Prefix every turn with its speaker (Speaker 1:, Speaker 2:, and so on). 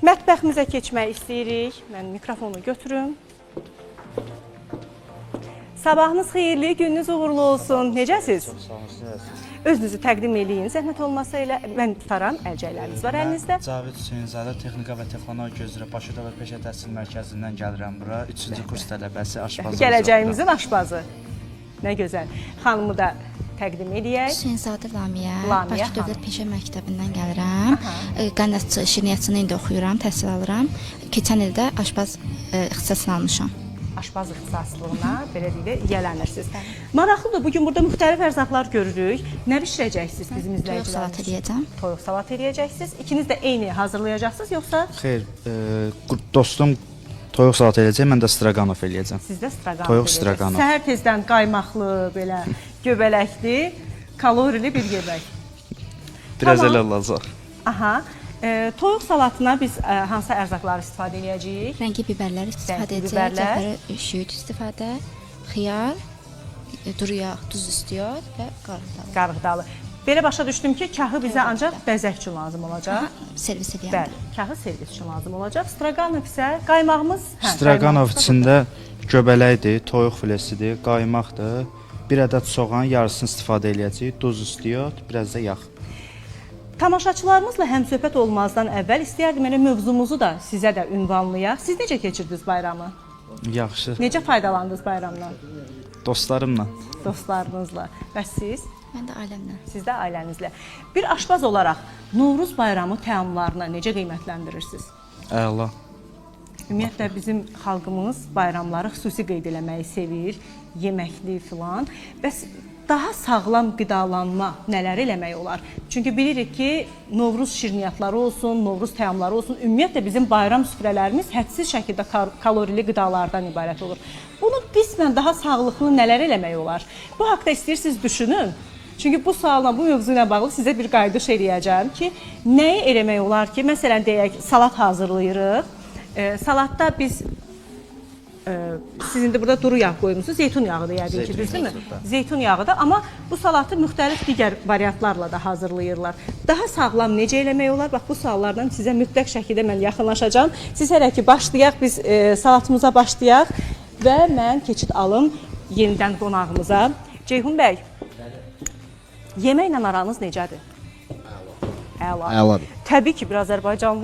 Speaker 1: Mətbəximizə keçmək istəyirik. Mən mikrofonu götürüm. Sabahınız xeyirli, gününüz uğurlu olsun. Necəsiz?
Speaker 2: Sağ olun.
Speaker 1: Özünüzü təqdim eləyin. Zəhmət olmasa elə mən tutaram, əlcəkləriniz var əlinizdə.
Speaker 2: Cavid Hüseynzadə Texnika və Texnologiya üzrə Bakıda və Peşə Təhsil Mərkəzindən gəlirəm bura. 3-cü kurs tələbəsi, aşbazı.
Speaker 1: Gələcəyimizin aşbazı. Nə gözəl. Xanımı da təqdim edək.
Speaker 3: Hüseynzadə Lamiyə,
Speaker 1: Lamiyə
Speaker 3: Bakı Dövlət Peşə Məktəbindən gəlirəm. Qənnaçı şirniyyatçılığını indi oxuyuram, təhsil alıram. Keçən ildə aşbaz ixtisasını almışam.
Speaker 1: Aşbaz ixtisaslığına belə deyilə yiyələnirsiniz. Maraqlıdır, bugün burada müxtəlif ərzaqlar görürük. Nə bişirəcəksiniz bizim izləyicilərimiz?
Speaker 3: Toyuq salat eləyəcəm.
Speaker 1: Toyuq salat eləyəcəksiniz. İkiniz də eyni hazırlayacaqsınız, yoxsa
Speaker 2: Xeyr, dostum toyuq salat eləyəcək, mən də straqanov eləyəcəm.
Speaker 1: siz də straqanov
Speaker 2: Toyuq
Speaker 1: eləyəcəksiniz?
Speaker 2: straqanov.
Speaker 1: Səhər tezdən qaymaqlı, belə göbələkli, kalorili bir yemək.
Speaker 2: Biraz
Speaker 1: Tamam.
Speaker 2: elə olacaq.
Speaker 1: Aha. Toyuq salatına biz hansı ərzaqları istifadə edəcəyik?
Speaker 3: Rəngi bibərlər istifadə
Speaker 1: Rəngi
Speaker 3: edəcək,
Speaker 1: bibərlər.
Speaker 3: cəfəri şüyüd istifadə, xiyar, duru yağ, duz istiyor və qarğıdalı.
Speaker 1: Qarğıdalı. Belə başa düşdüm ki, kahı bizə ancaq bəzək üçün lazım olacaq.
Speaker 3: Servis edəyəm.
Speaker 1: Bəli, kahı servis üçün lazım olacaq. Straqanov isə qaymağımız,
Speaker 2: Straqanov
Speaker 1: qaymağımız da
Speaker 2: içində göbələkdir, toyuq filesidir, qaymaqdır. Bir ədəd soğan yarısını istifadə eləyəcəyik, duz istiyor, biraz da yağ.
Speaker 1: Tamaşaçılarımızla həmsöhbət olmazdan əvvəl istəyərdim elə mövzumuzu da sizə də ünvanlayaq. Siz necə keçirdiniz bayramı?
Speaker 2: Yaxşı.
Speaker 1: Necə faydalandınız bayramdan?
Speaker 2: Dostlarımla.
Speaker 1: Dostlarınızla. Və siz?
Speaker 3: Mən də ailəmlə.
Speaker 1: Siz də ailənizlə. Bir aşbaz olaraq Novruz bayramı təamlarını necə qiymətləndirirsiniz?
Speaker 2: Əla.
Speaker 1: Ümumiyyətlə bizim xalqımız bayramları xüsusi qeyd eləməyi sevir, yeməkli filan. Bəs daha sağlam qidalanma nələr eləmək olar? Çünki bilirik ki, Novruz şirniyyatları olsun, Novruz təamları olsun, ümumiyyətlə bizim bayram süfrələrimiz hədsiz şəkildə kalorili qidalardan ibarət olur. Bunu qismən daha sağlıqlı nələr eləmək olar? Bu haqda istəyirsiniz düşünün. Çünki bu sualla, bu mövzu ilə bağlı sizə bir qayıdış eləyəcəm ki, nəyi eləmək olar ki, məsələn deyək, salat hazırlayırıq. Salatda biz siz indi burada duru yağ qoymusunuz, zeytun yağıdır yəqin ki, düzdürmü? Zeytun yağıdır, amma bu salatı müxtəlif digər variantlarla da hazırlayırlar. Daha sağlam necə eləmək olar? Bax, bu suallardan sizə mütləq şəkildə mən yaxınlaşacağam. Siz hələ ki, başlayaq, biz salatımıza başlayaq və mən keçid alım yenidən qonağımıza. Ceyhun bəy, yeməklə aranız necədir? Əla.
Speaker 4: Əladır.
Speaker 1: Təbii ki, bir Azərbaycanlı